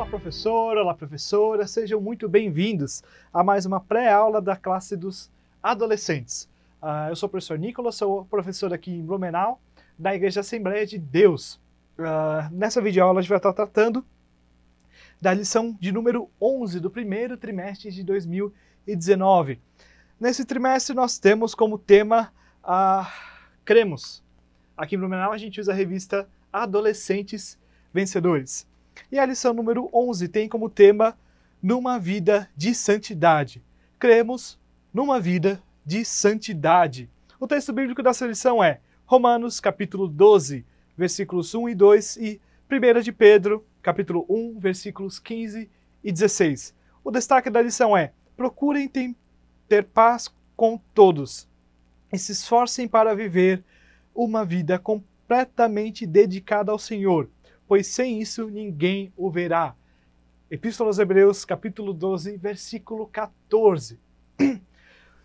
olá professora, sejam muito bem-vindos a mais uma pré-aula da classe dos adolescentes. Eu sou o professor Nicolas, sou professor aqui em Blumenau, da Igreja Assembleia de Deus. Nessa videoaula a gente vai estar tratando da lição de número 11 do primeiro trimestre de 2019. Nesse trimestre nós temos como tema Cremos. Aqui em Blumenau a gente usa a revista Adolescentes Vencedores. E a lição número 11 tem como tema Numa Vida de Santidade. Cremos numa vida de santidade. O texto bíblico dessa lição é Romanos, capítulo 12, versículos 1 e 2 e 1 de Pedro, capítulo 1, versículos 15 e 16. O destaque da lição é: procurem ter paz com todos e se esforcem para viver uma vida completamente dedicada ao Senhor, pois sem isso ninguém o verá. Epístola aos Hebreus, capítulo 12, versículo 14.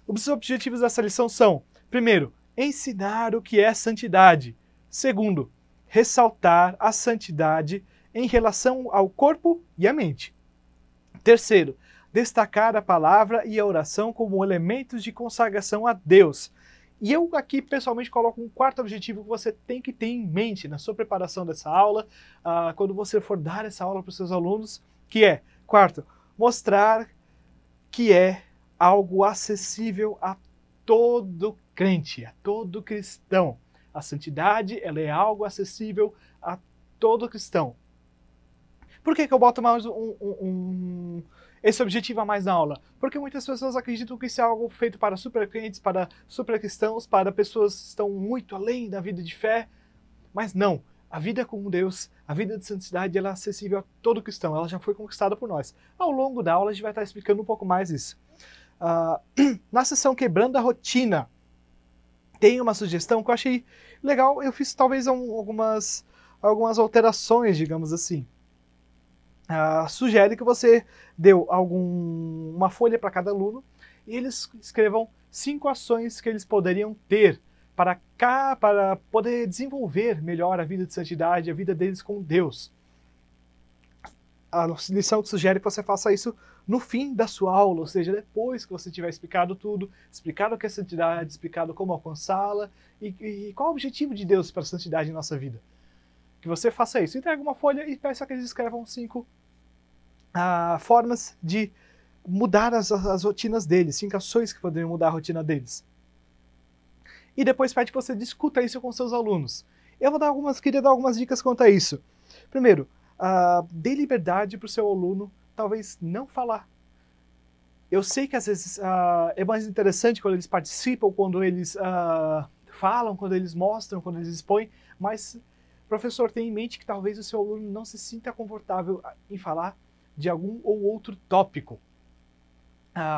Os objetivos dessa lição são: primeiro, ensinar o que é santidade. Segundo, ressaltar a santidade em relação ao corpo e à mente. Terceiro, destacar a palavra e a oração como elementos de consagração a Deus. E eu aqui pessoalmente coloco um quarto objetivo que você tem que ter em mente na sua preparação dessa aula, quando você for dar essa aula para os seus alunos, que é, quarto, mostrar que é algo acessível a todo crente, a todo cristão. A santidade, ela é algo acessível a todo cristão. Por que eu boto mais esse objetivo a mais na aula? Porque muitas pessoas acreditam que isso é algo feito para supercrentes, para supercristãos, para pessoas que estão muito além da vida de fé. Mas não, a vida com Deus, a vida de santidade, ela é acessível a todo cristão, ela já foi conquistada por nós. Ao longo da aula a gente vai estar explicando um pouco mais isso. Na sessão Quebrando a Rotina, tem uma sugestão que eu achei legal, eu fiz talvez algumas alterações, digamos assim. Sugere que você dê uma folha para cada aluno e eles escrevam 5 ações que eles poderiam ter para poder desenvolver melhor a vida de santidade, a vida deles com Deus. A lição sugere que você faça isso no fim da sua aula, ou seja, depois que você tiver explicado tudo, explicado o que é santidade, explicado como alcançá-la e qual é o objetivo de Deus para a santidade em nossa vida. Que você faça isso. Entrega uma folha e peça que eles escrevam 5 formas de mudar as rotinas deles, 5 ações que poderiam mudar a rotina deles. E depois pede que você discuta isso com seus alunos. Eu queria dar algumas dicas quanto a isso. Primeiro, dê liberdade para o seu aluno, talvez não falar. Eu sei que às vezes é mais interessante quando eles participam, quando eles falam, quando eles mostram, quando eles expõem, mas professor, tenha em mente que talvez o seu aluno não se sinta confortável em falar de algum ou outro tópico.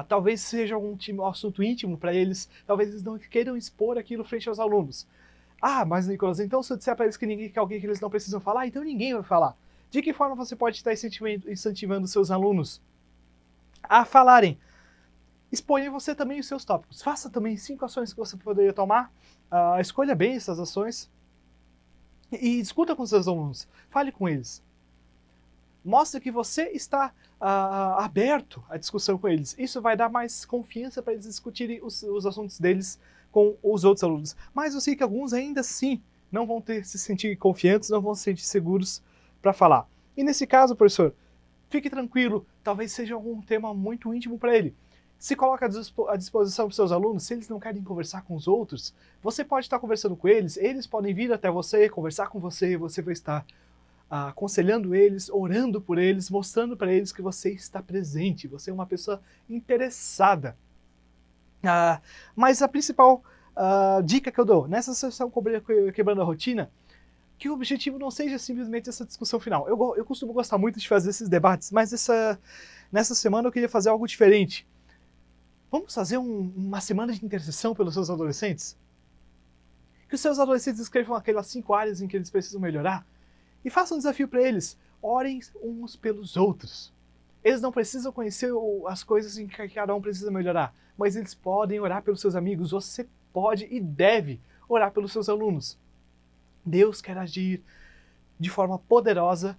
Talvez seja algum assunto íntimo para eles, talvez eles não queiram expor aquilo frente aos alunos. Mas Nicolas, então se eu disser para eles que é alguém que eles não precisam falar, então ninguém vai falar. De que forma você pode estar incentivando seus alunos a falarem? Exponha você também os seus tópicos. Faça também 5 ações que você poderia tomar. Escolha bem essas ações. E discuta com seus alunos, fale com eles. Mostre que você está aberto à discussão com eles. Isso vai dar mais confiança para eles discutirem os assuntos deles com os outros alunos. Mas eu sei que alguns ainda assim não vão se sentir confiantes, não vão se sentir seguros para falar. E nesse caso, professor, fique tranquilo, talvez seja algum tema muito íntimo para ele. Se coloca à disposição dos seus alunos, se eles não querem conversar com os outros, você pode estar conversando com eles podem vir até você, conversar com você vai estar aconselhando eles, orando por eles, mostrando para eles que você está presente, você é uma pessoa interessada. Mas a principal dica que eu dou nessa sessão Quebrando a Rotina, que o objetivo não seja simplesmente essa discussão final. Eu costumo gostar muito de fazer esses debates, mas nessa semana eu queria fazer algo diferente. Vamos fazer uma semana de intercessão pelos seus adolescentes? Que os seus adolescentes escrevam aquelas 5 áreas em que eles precisam melhorar e façam um desafio para eles. Orem uns pelos outros. Eles não precisam conhecer as coisas em que cada um precisa melhorar, mas eles podem orar pelos seus amigos. Você pode e deve orar pelos seus alunos. Deus quer agir de forma poderosa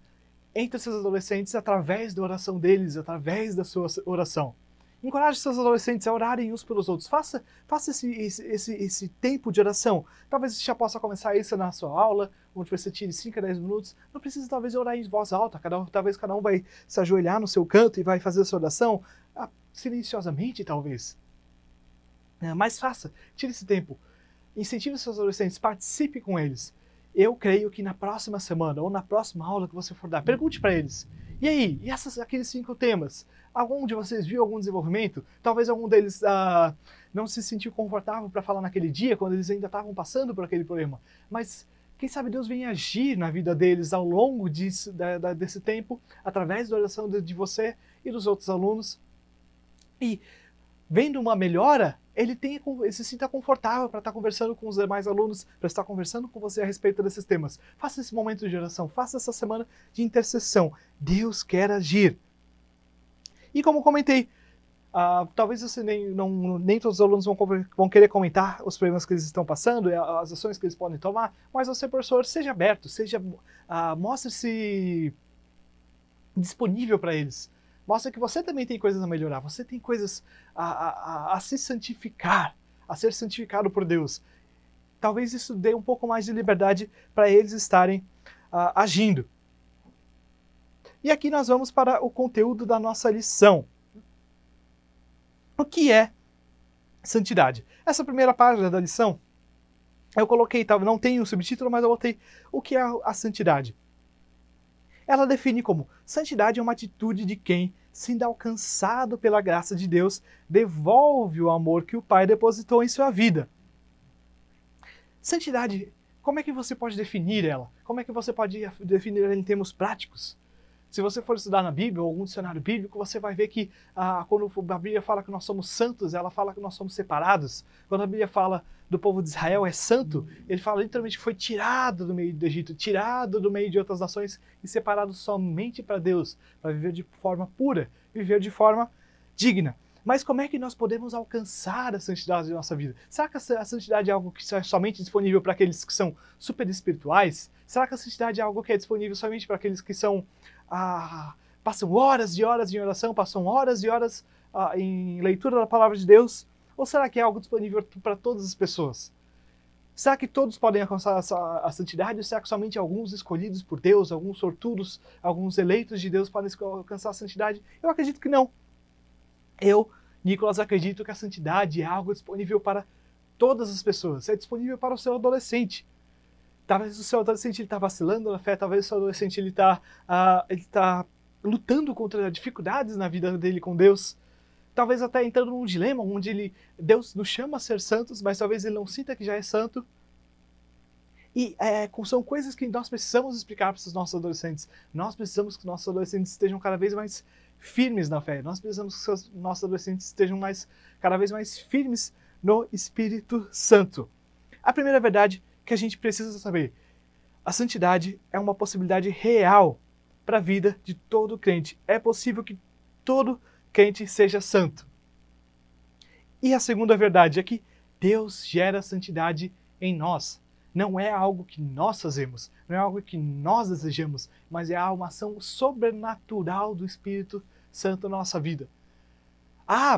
entre seus adolescentes através da oração deles, através da sua oração. Encoraje seus adolescentes a orarem uns pelos outros. Faça esse tempo de oração. Talvez você já possa começar isso na sua aula, onde você tire 5 a 10 minutos. Não precisa talvez orar em voz alta. Talvez cada um vai se ajoelhar no seu canto e vai fazer a sua oração silenciosamente, talvez. Mas faça, tire esse tempo. Incentive seus adolescentes, participe com eles. Eu creio que na próxima semana ou na próxima aula que você for dar, pergunte para eles. E aí, aqueles 5 temas? Algum de vocês viu algum desenvolvimento? Talvez algum deles não se sentiu confortável para falar naquele dia, quando eles ainda estavam passando por aquele problema. Mas quem sabe Deus vem agir na vida deles ao longo desse tempo, através da oração de você e dos outros alunos. E vendo uma melhora, ele se sinta confortável para estar conversando com os demais alunos, para estar conversando com você a respeito desses temas. Faça esse momento de oração, faça essa semana de intercessão. Deus quer agir. E como comentei, talvez você nem todos os alunos vão querer comentar os problemas que eles estão passando, as ações que eles podem tomar, mas você, professor, seja aberto, mostre-se disponível para eles. Mostra que você também tem coisas a melhorar, você tem coisas a se santificar, a ser santificado por Deus. Talvez isso dê um pouco mais de liberdade para eles estarem agindo. E aqui nós vamos para o conteúdo da nossa lição. O que é santidade? Essa primeira página da lição, eu coloquei, não tem o subtítulo, mas eu botei o que é a santidade. Ela define como: santidade é uma atitude de quem, sendo alcançado pela graça de Deus, devolve o amor que o Pai depositou em sua vida. Santidade, como é que você pode definir ela? Como é que você pode definir ela em termos práticos? Se você for estudar na Bíblia ou algum dicionário bíblico, você vai ver que quando a Bíblia fala que nós somos santos, ela fala que nós somos separados. Quando a Bíblia fala do povo de Israel é santo, ele fala literalmente que foi tirado do meio do Egito, tirado do meio de outras nações e separado somente para Deus, para viver de forma pura, viver de forma digna. Mas como é que nós podemos alcançar a santidade da nossa vida? Será que a santidade é algo que é somente disponível para aqueles que são super espirituais? Será que a santidade é algo que é disponível somente para aqueles que são passam horas e horas em oração, passam horas e horas em leitura da palavra de Deus? Ou será que é algo disponível para todas as pessoas? Será que todos podem alcançar a santidade? Ou será que somente alguns escolhidos por Deus, alguns sortudos, alguns eleitos de Deus podem alcançar a santidade? Eu acredito que não. Eu, Nicolas, acredito que a santidade é algo disponível para todas as pessoas. É disponível para o seu adolescente. Talvez o seu adolescente está vacilando na fé, talvez o seu adolescente ele tá lutando contra dificuldades na vida dele com Deus. Talvez até entrando num dilema onde Deus nos chama a ser santos, mas talvez ele não sinta que já é santo. E são coisas que nós precisamos explicar para os nossos adolescentes. Nós precisamos que nossos adolescentes estejam cada vez mais firmes na fé. Nós precisamos que os nossos adolescentes estejam cada vez mais firmes no Espírito Santo. A primeira verdade que a gente precisa saber: a santidade é uma possibilidade real para a vida de todo crente. É possível que todo crente seja santo. E a segunda verdade é que Deus gera santidade em nós. Não é algo que nós fazemos, não é algo que nós desejamos, mas é uma ação sobrenatural do Espírito Santo na nossa vida.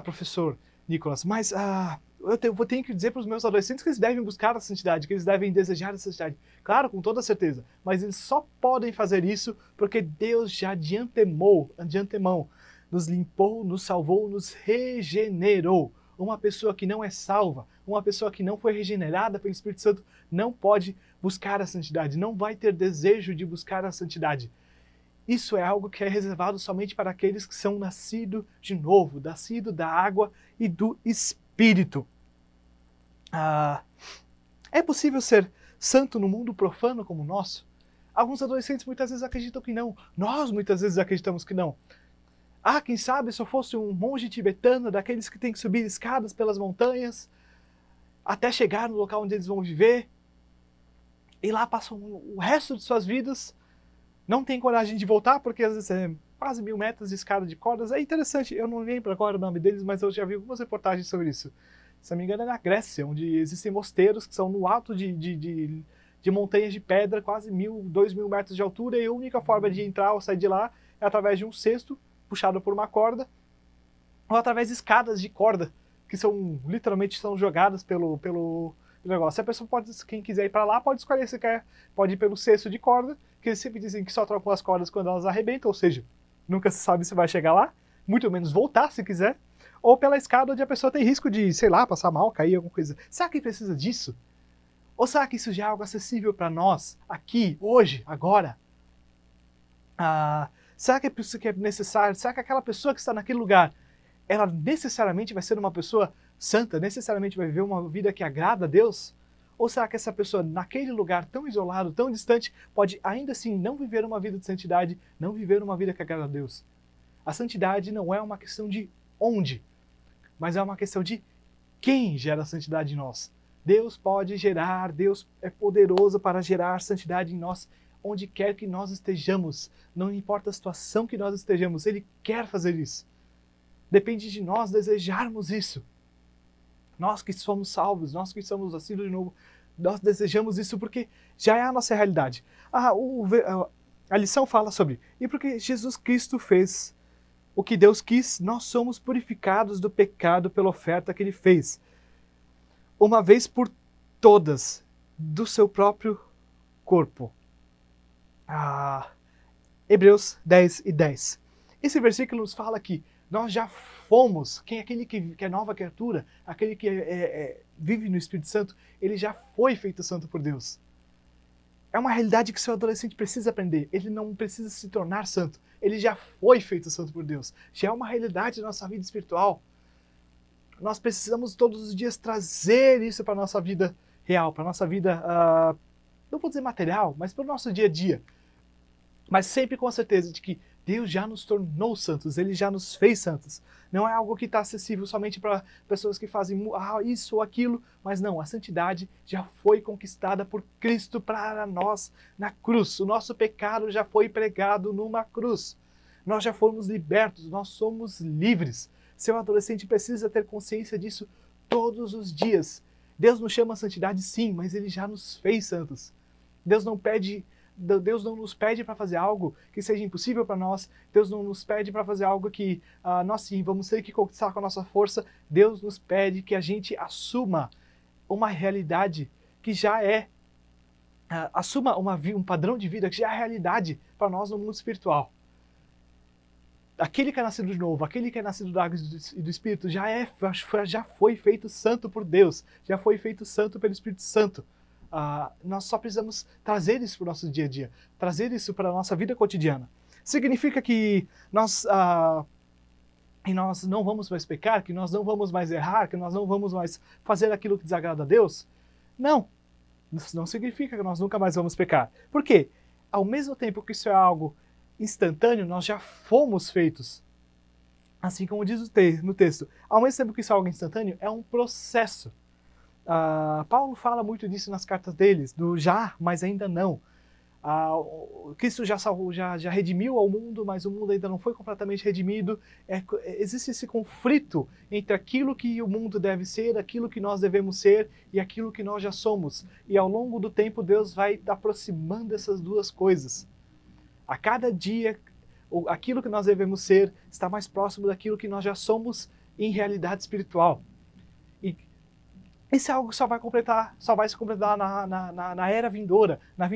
Professor Nicolas, mas eu tenho que dizer para os meus adolescentes que eles devem buscar a santidade, que eles devem desejar a santidade. Claro, com toda certeza, mas eles só podem fazer isso porque Deus já de antemão nos limpou, nos salvou, nos regenerou. Uma pessoa que não é salva, uma pessoa que não foi regenerada pelo Espírito Santo, não pode buscar a santidade, não vai ter desejo de buscar a santidade. Isso é algo que é reservado somente para aqueles que são nascidos de novo, nascidos da água e do Espírito. É possível ser santo no mundo profano como o nosso? Alguns adolescentes muitas vezes acreditam que não. Nós muitas vezes acreditamos que não. Quem sabe se eu fosse um monge tibetano, daqueles que têm que subir escadas pelas montanhas, até chegar no local onde eles vão viver, e lá passam o resto de suas vidas, não tem coragem de voltar, porque às vezes é quase 1000 metros de escada de cordas. É interessante, eu não lembro agora o nome deles, mas eu já vi algumas reportagens sobre isso. Se não me engano é na Grécia, onde existem mosteiros que são no alto de de montanhas de pedra, quase 2.000 metros de altura, e a única forma de entrar ou sair de lá é através de um cesto puxado por uma corda, ou através de escadas de corda, que literalmente são jogadas pelo negócio. A pessoa quem quiser ir para lá, pode escolher se quer, pode ir pelo cesto de corda, que eles sempre dizem que só trocam as cordas quando elas arrebentam, ou seja, nunca se sabe se vai chegar lá, muito menos voltar se quiser, ou pela escada onde a pessoa tem risco de, sei lá, passar mal, cair, alguma coisa. Será que precisa disso? Ou será que isso já é algo acessível para nós, aqui, hoje, agora? Será que é isso que é necessário? Será que aquela pessoa que está naquele lugar, ela necessariamente vai ser uma pessoa santa, necessariamente vai viver uma vida que agrada a Deus? Ou será que essa pessoa, naquele lugar tão isolado, tão distante, pode ainda assim não viver uma vida de santidade, não viver uma vida que agrada a Deus? A santidade não é uma questão de onde, mas é uma questão de quem gera a santidade em nós. Deus pode gerar, Deus é poderoso para gerar santidade em nós, onde quer que nós estejamos. Não importa a situação que nós estejamos, Ele quer fazer isso. Depende de nós desejarmos isso. Nós que somos salvos, nós que somos nascidos de novo, nós desejamos isso porque já é a nossa realidade. A lição fala sobre, e porque Jesus Cristo fez o que Deus quis, nós somos purificados do pecado pela oferta que Ele fez, uma vez por todas, do seu próprio corpo. Hebreus 10:10. Esse versículo nos fala que nós já fomos, aquele que é nova criatura, aquele que vive no Espírito Santo, ele já foi feito santo por Deus. É uma realidade que o seu adolescente precisa aprender. Ele não precisa se tornar santo. Ele já foi feito santo por Deus. Já é uma realidade da nossa vida espiritual. Nós precisamos todos os dias trazer isso para a nossa vida real, para a nossa vida, não vou dizer material, mas para o nosso dia a dia. Mas sempre com a certeza de que Deus já nos tornou santos, Ele já nos fez santos. Não é algo que está acessível somente para pessoas que fazem isso ou aquilo, mas não, a santidade já foi conquistada por Cristo para nós na cruz. O nosso pecado já foi pregado numa cruz. Nós já fomos libertos, nós somos livres. Seu adolescente precisa ter consciência disso todos os dias. Deus nos chama a santidade sim, mas Ele já nos fez santos. Deus não nos pede para fazer algo que seja impossível para nós. Deus não nos pede para fazer algo que nós sim vamos ter que conquistar com a nossa força. Deus nos pede que a gente assuma uma realidade que já é, assuma um padrão de vida que já é a realidade para nós no mundo espiritual. Aquele que é nascido de novo, aquele que é nascido da água e do Espírito, já foi feito santo por Deus, já foi feito santo pelo Espírito Santo. Nós só precisamos trazer isso para o nosso dia a dia, trazer isso para a nossa vida cotidiana. Significa que nós não vamos mais pecar, que nós não vamos mais errar, que nós não vamos mais fazer aquilo que desagrada a Deus? Não, isso não significa que nós nunca mais vamos pecar. Por quê? Ao mesmo tempo que isso é algo instantâneo, nós já fomos feitos. Assim como diz no texto, ao mesmo tempo que isso é algo instantâneo, é um processo. Paulo fala muito disso nas cartas deles, do já, mas ainda não. Cristo já salvou, já redimiu ao mundo, mas o mundo ainda não foi completamente redimido. Existe esse conflito entre aquilo que o mundo deve ser, aquilo que nós devemos ser e aquilo que nós já somos. E ao longo do tempo Deus vai aproximando essas duas coisas. A cada dia, aquilo que nós devemos ser está mais próximo daquilo que nós já somos em realidade espiritual. E isso é algo que só vai se completar na era vindoura, na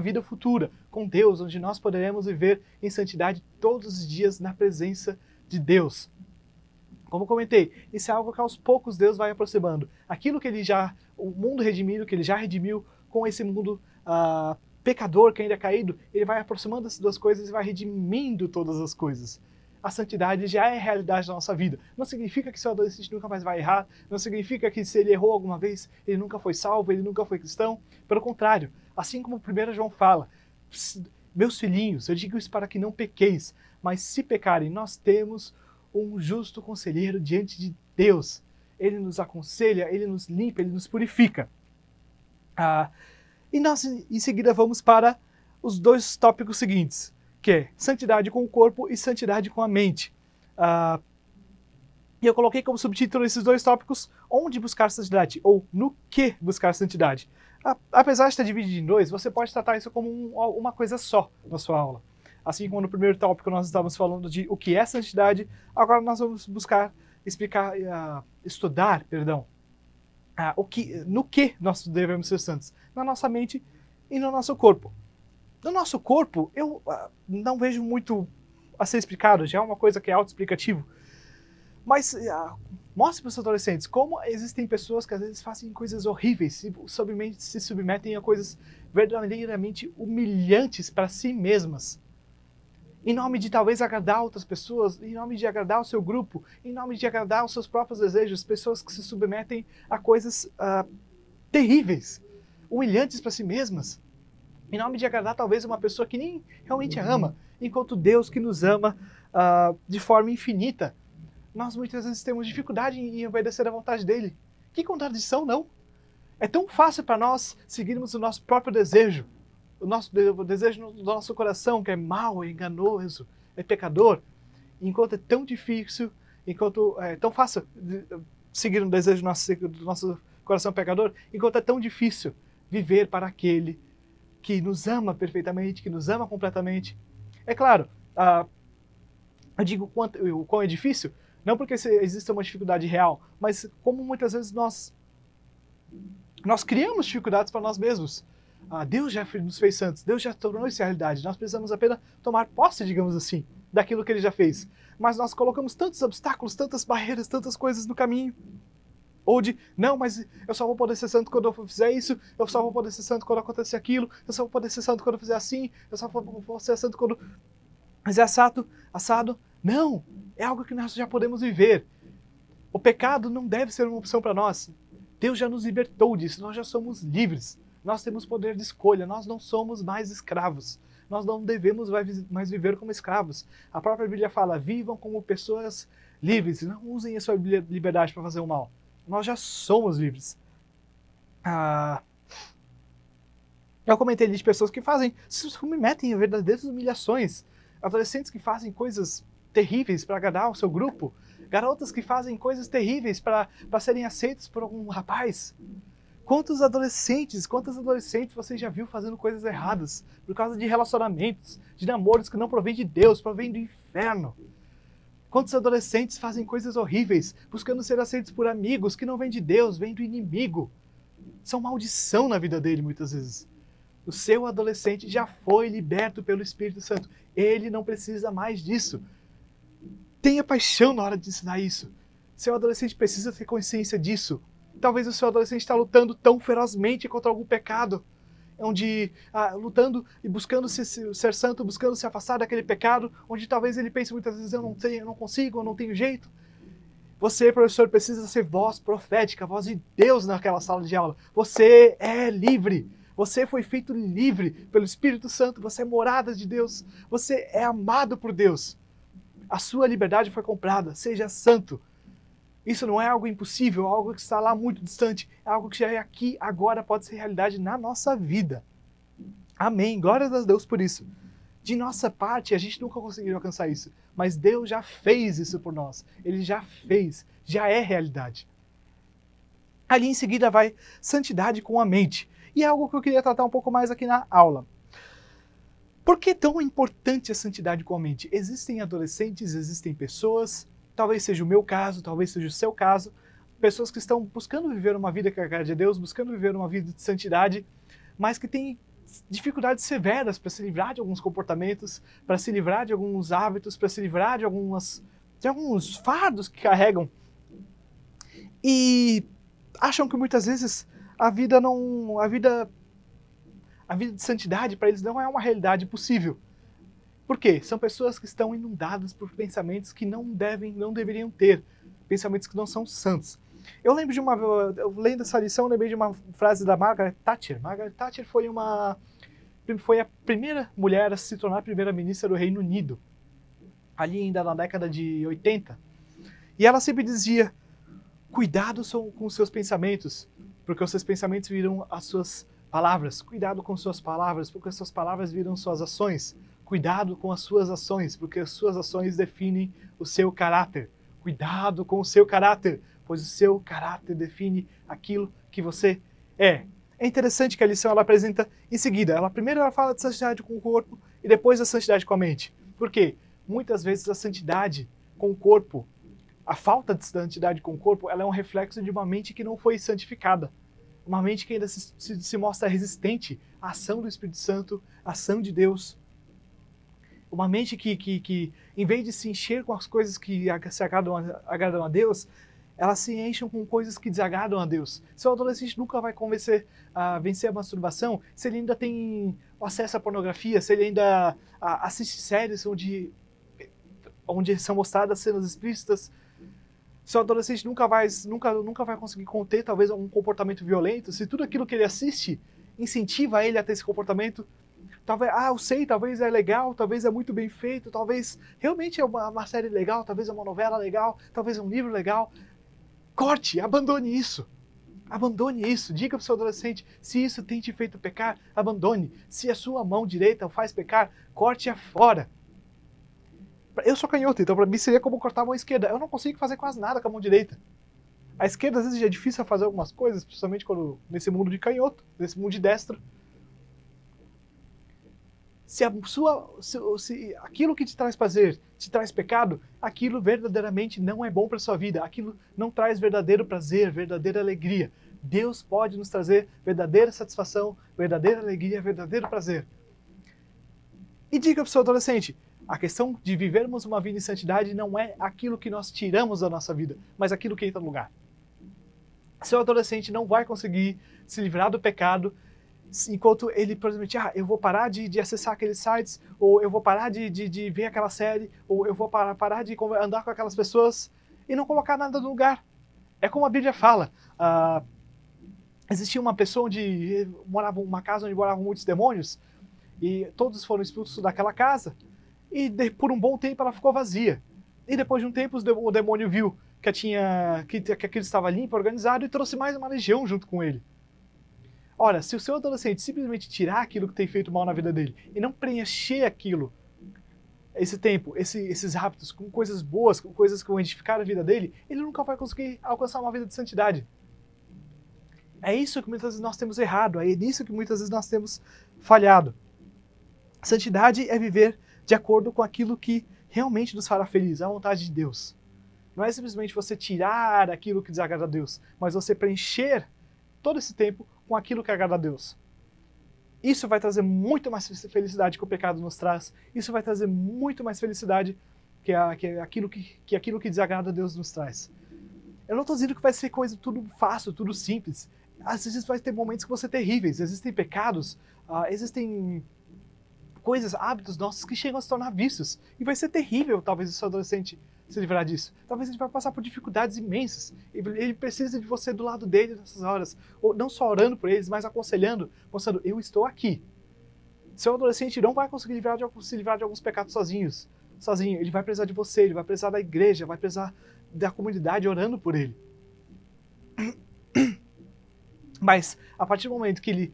vida futura, com Deus, onde nós poderemos viver em santidade todos os dias na presença de Deus. Como comentei, isso é algo que aos poucos Deus vai aproximando. Aquilo que o mundo redimido, que Ele já redimiu com esse mundo pecador que ainda é caído, Ele vai aproximando essas duas coisas e vai redimindo todas as coisas. A santidade já é a realidade da nossa vida. Não significa que seu adolescente nunca mais vai errar, não significa que se ele errou alguma vez, ele nunca foi salvo, ele nunca foi cristão. Pelo contrário, assim como 1 João fala, meus filhinhos, eu digo isso para que não pequeis, mas se pecarem, nós temos um justo conselheiro diante de Deus. Ele nos aconselha, Ele nos limpa, Ele nos purifica. E nós, em seguida, vamos para os dois tópicos seguintes, que é santidade com o corpo e santidade com a mente. E eu coloquei como subtítulo esses dois tópicos, onde buscar santidade, ou no que buscar santidade. Apesar de estar dividido em dois, você pode tratar isso como uma coisa só na sua aula. Assim como no primeiro tópico nós estávamos falando de o que é santidade, agora nós vamos buscar estudar, no que nós devemos ser santos, na nossa mente e no nosso corpo. No nosso corpo, eu não vejo muito a ser explicado, já é uma coisa que é autoexplicativo. Mas mostre para os adolescentes como existem pessoas que às vezes fazem coisas horríveis, se submetem a coisas verdadeiramente humilhantes para si mesmas. Em nome de talvez agradar outras pessoas, em nome de agradar o seu grupo, em nome de agradar os seus próprios desejos, pessoas que se submetem a coisas terríveis, humilhantes para si mesmas. Em nome de agradar talvez uma pessoa que nem realmente a ama, enquanto Deus que nos ama de forma infinita. Nós muitas vezes temos dificuldade em obedecer à vontade dele. Que contradição, não? É tão fácil para nós seguirmos o nosso próprio desejo, o desejo do nosso coração, que é mau, é enganoso, é pecador, enquanto é tão difícil, enquanto é tão fácil seguir um desejo do nosso coração pecador, enquanto é tão difícil viver para aquele que nos ama perfeitamente, que nos ama completamente. É claro, eu digo o quão é difícil, não porque exista uma dificuldade real, mas como muitas vezes nós criamos dificuldades para nós mesmos. Deus já nos fez santos, Deus já tornou isso realidade, nós precisamos apenas tomar posse, digamos assim, daquilo que Ele já fez. Mas nós colocamos tantos obstáculos, tantas barreiras, tantas coisas no caminho. Ou de, não, mas eu só vou poder ser santo quando eu fizer isso, eu só vou poder ser santo quando acontecer aquilo, eu só vou poder ser santo quando eu fizer assim, eu só vou ser santo quando fizer assado. Não, é algo que nós já podemos viver. O pecado não deve ser uma opção para nós. Deus já nos libertou disso, nós já somos livres. Nós temos poder de escolha, nós não somos mais escravos. Nós não devemos mais viver como escravos. A própria Bíblia fala, vivam como pessoas livres, não usem a sua liberdade para fazer o mal. Nós já somos livres. Eu comentei ali de pessoas que se submetem a verdadeiras humilhações. Adolescentes que fazem coisas terríveis para agradar o seu grupo. Garotas que fazem coisas terríveis para serem aceitos por algum rapaz. Quantas adolescentes você já viu fazendo coisas erradas por causa de relacionamentos, de namoros que não provém de Deus, provém do inferno? Quantos adolescentes fazem coisas horríveis, buscando ser aceitos por amigos que não vêm de Deus, vêm do inimigo? São maldição na vida dele muitas vezes. O seu adolescente já foi liberto pelo Espírito Santo. Ele não precisa mais disso. Tenha paixão na hora de ensinar isso. Seu adolescente precisa ter consciência disso. Talvez o seu adolescente está lutando tão ferozmente contra algum pecado, onde lutando e buscando ser santo, buscando se afastar daquele pecado, onde talvez ele pense muitas vezes, eu não consigo, eu não tenho jeito. Você, professor, precisa ser voz profética, voz de Deus naquela sala de aula. Você é livre. Você foi feito livre pelo Espírito Santo. Você é morada de Deus. Você é amado por Deus. A sua liberdade foi comprada. Seja santo. Isso não é algo impossível, algo que está lá muito distante. É algo que já é aqui, agora, pode ser realidade na nossa vida. Amém. Glórias a Deus por isso. De nossa parte, a gente nunca conseguiu alcançar isso. Mas Deus já fez isso por nós. Ele já fez. Já é realidade. Ali em seguida vai santidade com a mente. E é algo que eu queria tratar um pouco mais aqui na aula. Por que tão importante a santidade com a mente? Existem adolescentes, existem pessoas, talvez seja o meu caso, talvez seja o seu caso, pessoas que estão buscando viver uma vida que agrade a Deus, buscando viver uma vida de santidade, mas que têm dificuldades severas para se livrar de alguns comportamentos, para se livrar de alguns hábitos, para se livrar de alguns fardos que carregam. E acham que muitas vezes a vida de santidade para eles não é uma realidade possível. Por quê? São pessoas que estão inundadas por pensamentos que não deveriam ter, pensamentos que não são santos. Eu lendo essa lição, eu lembrei de uma frase da Margaret Thatcher. Margaret Thatcher foi a primeira mulher a se tornar primeira-ministra do Reino Unido, ali ainda na década de 80. E ela sempre dizia, cuidado com os seus pensamentos, porque os seus pensamentos viram as suas palavras. Cuidado com suas palavras, porque as suas palavras viram suas ações. Cuidado com as suas ações, porque as suas ações definem o seu caráter. Cuidado com o seu caráter, pois o seu caráter define aquilo que você é. É interessante que a lição ela apresenta em seguida. Primeiro ela fala de santidade com o corpo e depois da santidade com a mente. Por quê? Muitas vezes a santidade com o corpo, a falta de santidade com o corpo, ela é um reflexo de uma mente que não foi santificada. Uma mente que ainda se mostra resistente à ação do Espírito Santo, à ação de Deus. Uma mente que em vez de se encher com as coisas que se agradam a Deus, elas se enchem com coisas que desagradam a Deus. Seu adolescente nunca vai vencer a masturbação se ele ainda tem acesso à pornografia, se ele ainda assiste séries onde são mostradas cenas explícitas. Seu adolescente nunca vai conseguir conter talvez um comportamento violento se tudo aquilo que ele assiste incentiva ele a ter esse comportamento. Talvez, eu sei, talvez é legal, talvez é muito bem feito, talvez realmente é uma série legal, talvez é uma novela legal, talvez é um livro legal. Corte, abandone isso. Abandone isso. Diga para o seu adolescente, se isso tem te feito pecar, abandone. Se a sua mão direita o faz pecar, corte-a fora. Eu sou canhoto, então para mim seria como cortar a mão esquerda. Eu não consigo fazer quase nada com a mão direita. A esquerda às vezes já é difícil fazer algumas coisas, principalmente nesse mundo de canhoto, nesse mundo de destro. Se aquilo que te traz prazer te traz pecado, aquilo verdadeiramente não é bom para a sua vida. Aquilo não traz verdadeiro prazer, verdadeira alegria. Deus pode nos trazer verdadeira satisfação, verdadeira alegria, verdadeiro prazer. E diga para o seu adolescente, a questão de vivermos uma vida em santidade não é aquilo que nós tiramos da nossa vida, mas aquilo que entra no lugar. Seu adolescente não vai conseguir se livrar do pecado enquanto ele, por exemplo, eu vou parar de acessar aqueles sites, ou eu vou parar de ver aquela série, ou eu vou parar de andar com aquelas pessoas e não colocar nada no lugar. É como a Bíblia fala. Existia uma pessoa uma casa onde moravam muitos demônios, e todos foram expulsos daquela casa, e por um bom tempo ela ficou vazia. E depois de um tempo o demônio viu que aquilo estava limpo, organizado, e trouxe mais uma legião junto com ele. Ora, se o seu adolescente simplesmente tirar aquilo que tem feito mal na vida dele e não preencher esse tempo, esses hábitos com coisas boas, com coisas que vão edificar a vida dele, ele nunca vai conseguir alcançar uma vida de santidade. É isso que muitas vezes nós temos errado, é nisso que muitas vezes nós temos falhado. Santidade é viver de acordo com aquilo que realmente nos fará feliz, a vontade de Deus. Não é simplesmente você tirar aquilo que desagrada a Deus, mas você preencher todo esse tempo com aquilo que agrada a Deus. Isso vai trazer muito mais felicidade que o pecado nos traz. Isso vai trazer muito mais felicidade que aquilo que desagrada a Deus nos traz. Eu não estou dizendo que vai ser coisa tudo fácil, tudo simples. Às vezes vai ter momentos que vão ser terríveis. Existem pecados, existem coisas, hábitos nossos que chegam a se tornar vícios. E vai ser terrível, talvez, o seu adolescente se livrar disso. Talvez ele vai passar por dificuldades imensas. Ele precisa de você do lado dele nessas horas. Ou não só orando por eles, mas aconselhando, mostrando, eu estou aqui. Seu adolescente não vai conseguir se livrar de alguns pecados sozinho. Ele vai precisar de você, ele vai precisar da igreja, vai precisar da comunidade orando por ele. Mas, a partir do momento que ele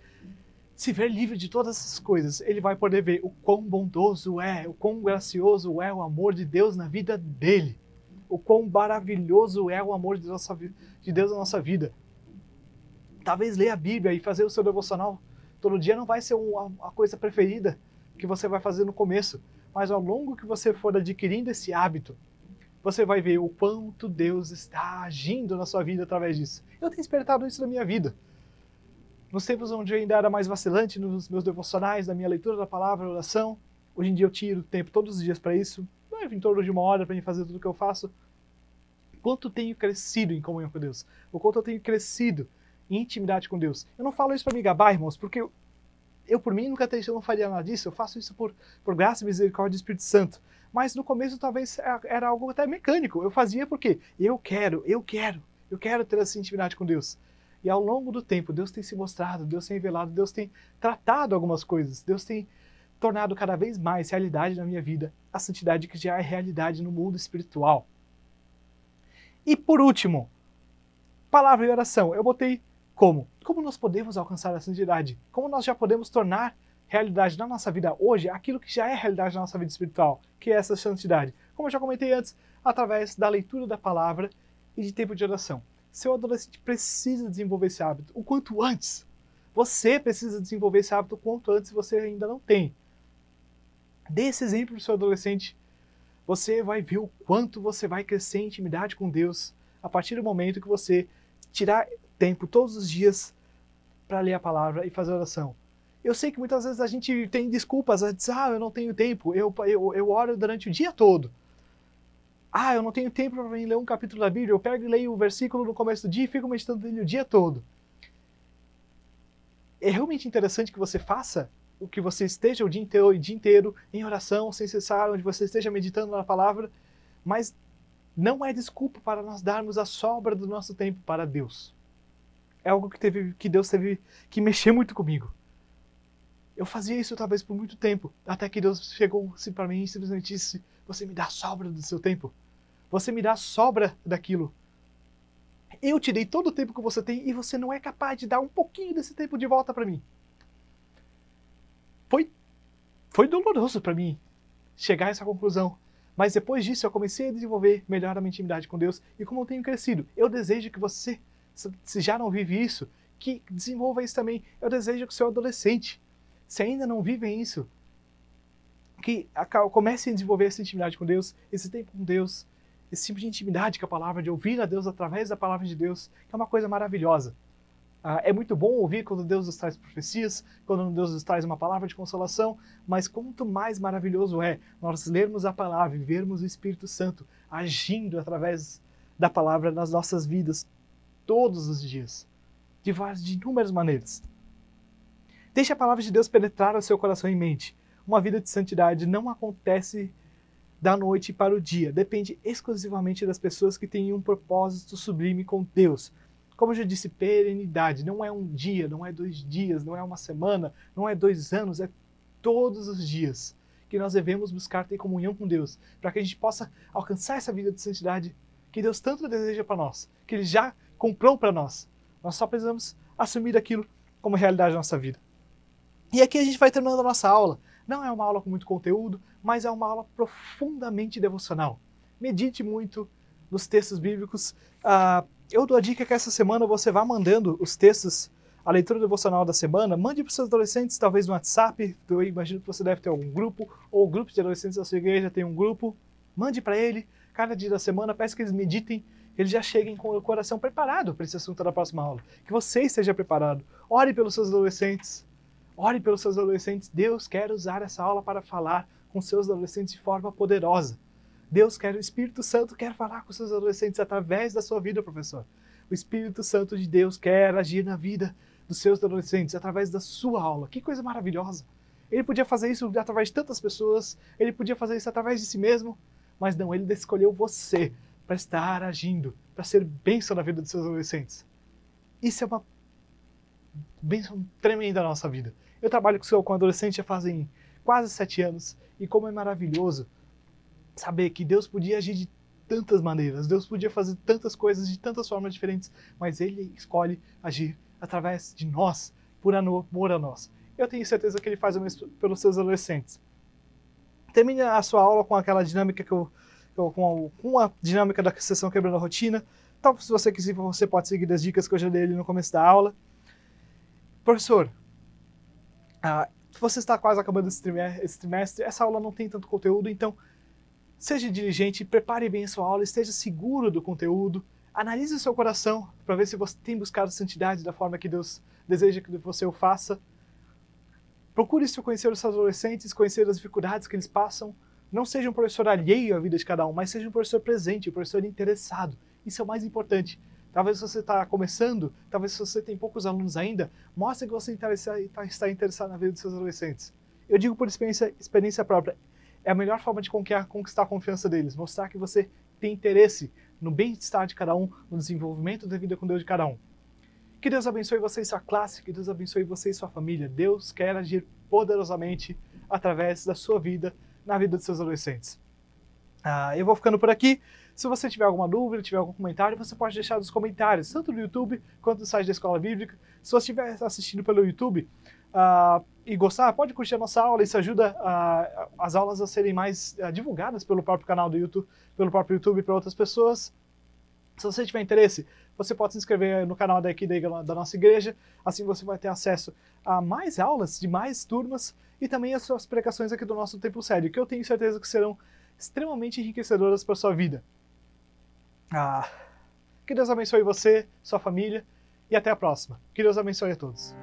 se ver livre de todas essas coisas, ele vai poder ver o quão bondoso é, o quão gracioso é o amor de Deus na vida dele. O quão maravilhoso é o amor de Deus na nossa vida. Talvez ler a Bíblia e fazer o seu devocional todo dia não vai ser a coisa preferida que você vai fazer no começo, mas ao longo que você for adquirindo esse hábito, você vai ver o quanto Deus está agindo na sua vida através disso. Eu tenho experimentado isso na minha vida. Nos tempos onde eu ainda era mais vacilante nos meus devocionais, na minha leitura da palavra, oração, hoje em dia eu tiro tempo todos os dias para isso, em torno de 1 hora para fazer tudo o que eu faço. Quanto tenho crescido em comunhão com Deus, o quanto eu tenho crescido em intimidade com Deus. Eu não falo isso para me gabar, irmãos, porque eu por mim eu não faria nada disso, eu faço isso por graça e misericórdia do Espírito Santo. Mas no começo talvez era algo até mecânico, eu fazia porque eu quero ter essa intimidade com Deus. E ao longo do tempo, Deus tem se mostrado, Deus tem revelado, Deus tem tratado algumas coisas, Deus tem tornado cada vez mais realidade na minha vida, a santidade que já é realidade no mundo espiritual. E por último, palavra e oração. Eu botei como? Como nós podemos alcançar a santidade? Como nós já podemos tornar realidade na nossa vida hoje aquilo que já é realidade na nossa vida espiritual, que é essa santidade? Como eu já comentei antes, através da leitura da palavra e de tempo de oração. Seu adolescente precisa desenvolver esse hábito o quanto antes. Você precisa desenvolver esse hábito o quanto antes se você ainda não tem. Dê esse exemplo para o seu adolescente. Você vai ver o quanto você vai crescer em intimidade com Deus a partir do momento que você tirar tempo todos os dias para ler a palavra e fazer oração. Eu sei que muitas vezes a gente tem desculpas, a dizer, eu não tenho tempo, eu oro durante o dia todo. Eu não tenho tempo para ler um capítulo da Bíblia, eu pego e leio o versículo no começo do dia e fico meditando nele o dia todo. É realmente interessante que você faça o que você esteja o dia inteiro em oração, sem cessar, onde você esteja meditando na palavra, mas não é desculpa para nós darmos a sobra do nosso tempo para Deus. É algo que Deus teve que mexer muito comigo. Eu fazia isso talvez por muito tempo, até que Deus chegou-se para mim e simplesmente disse, você me dá a sobra do seu tempo. Você me dá a sobra daquilo. Eu te dei todo o tempo que você tem e você não é capaz de dar um pouquinho desse tempo de volta para mim. Foi doloroso para mim chegar a essa conclusão. Mas depois disso eu comecei a desenvolver melhor a minha intimidade com Deus. E como eu tenho crescido, eu desejo que você, se já não vive isso, que desenvolva isso também. Eu desejo que o seu adolescente, se ainda não vivem isso, que comece a desenvolver essa intimidade com Deus, esse tempo com Deus, esse tipo de intimidade com a palavra, de ouvir a Deus através da palavra de Deus, que é uma coisa maravilhosa. É muito bom ouvir quando Deus nos traz profecias, quando Deus nos traz uma palavra de consolação, mas quanto mais maravilhoso é nós lermos a palavra e vermos o Espírito Santo agindo através da palavra nas nossas vidas todos os dias, de inúmeras maneiras. Deixe a palavra de Deus penetrar o seu coração e mente. Uma vida de santidade não acontece da noite para o dia, depende exclusivamente das pessoas que têm um propósito sublime com Deus. Como eu já disse, perenidade, não é um dia, não é 2 dias, não é uma semana, não é 2 anos, é todos os dias que nós devemos buscar ter comunhão com Deus, para que a gente possa alcançar essa vida de santidade que Deus tanto deseja para nós, que Ele já comprou para nós. Nós só precisamos assumir aquilo como realidade da nossa vida. E aqui a gente vai terminando a nossa aula. Não é uma aula com muito conteúdo, mas é uma aula profundamente devocional. Medite muito nos textos bíblicos. Eu dou a dica que essa semana você vá mandando os textos, a leitura devocional da semana, mande para os seus adolescentes, talvez no WhatsApp, eu imagino que você deve ter algum grupo, ou o grupo de adolescentes da sua igreja tem um grupo, mande para ele, cada dia da semana, peça que eles meditem, eles já cheguem com o coração preparado para esse assunto da próxima aula, que você esteja preparado. Ore pelos seus adolescentes, Deus quer usar essa aula para falar com seus adolescentes de forma poderosa. O Espírito Santo quer falar com seus adolescentes através da sua vida, professor. O Espírito Santo de Deus quer agir na vida dos seus adolescentes através da sua aula. Que coisa maravilhosa! Ele podia fazer isso através de tantas pessoas, ele podia fazer isso através de si mesmo, mas não, ele escolheu você para estar agindo, para ser bênção na vida dos seus adolescentes. Isso é uma bênção tremenda na nossa vida. Eu trabalho com adolescente já fazem quase 7 anos, e como é maravilhoso saber que Deus podia agir de tantas maneiras, Deus podia fazer tantas coisas de tantas formas diferentes, mas Ele escolhe agir através de nós, por amor a nós. Eu tenho certeza que Ele faz o mesmo pelos seus adolescentes. Termine a sua aula com aquela dinâmica com a dinâmica da sessão Quebrando a Rotina. Então, se você quiser, você pode seguir as dicas que eu já dei ali no começo da aula. Professor, você está quase acabando esse trimestre, essa aula não tem tanto conteúdo, então seja diligente, prepare bem a sua aula, esteja seguro do conteúdo, analise o seu coração para ver se você tem buscado santidade da forma que Deus deseja que você o faça. Procure se conhecer os seus adolescentes, conhecer as dificuldades que eles passam. Não seja um professor alheio à vida de cada um, mas seja um professor presente, um professor interessado. Isso é o mais importante. Talvez você está começando, talvez você tem poucos alunos ainda, mostre que você está interessado na vida dos seus adolescentes. Eu digo por experiência própria, é a melhor forma de conquistar a confiança deles, mostrar que você tem interesse no bem-estar de cada um, no desenvolvimento da vida com Deus de cada um. Que Deus abençoe você e sua classe, que Deus abençoe você e sua família. Deus quer agir poderosamente através da sua vida, na vida dos seus adolescentes. Eu vou ficando por aqui. Se você tiver alguma dúvida, tiver algum comentário, você pode deixar nos comentários, tanto no YouTube quanto no site da Escola Bíblica. Se você estiver assistindo pelo YouTube e gostar, pode curtir a nossa aula, isso ajuda as aulas a serem mais divulgadas pelo próprio canal do YouTube, pelo próprio YouTube para outras pessoas. Se você tiver interesse, você pode se inscrever no canal daqui da nossa igreja, assim você vai ter acesso a mais aulas de mais turmas e também as suas pregações aqui do nosso Templo Sede, que eu tenho certeza que serão extremamente enriquecedoras para a sua vida. Que Deus abençoe você, sua família, e até a próxima. Que Deus abençoe a todos.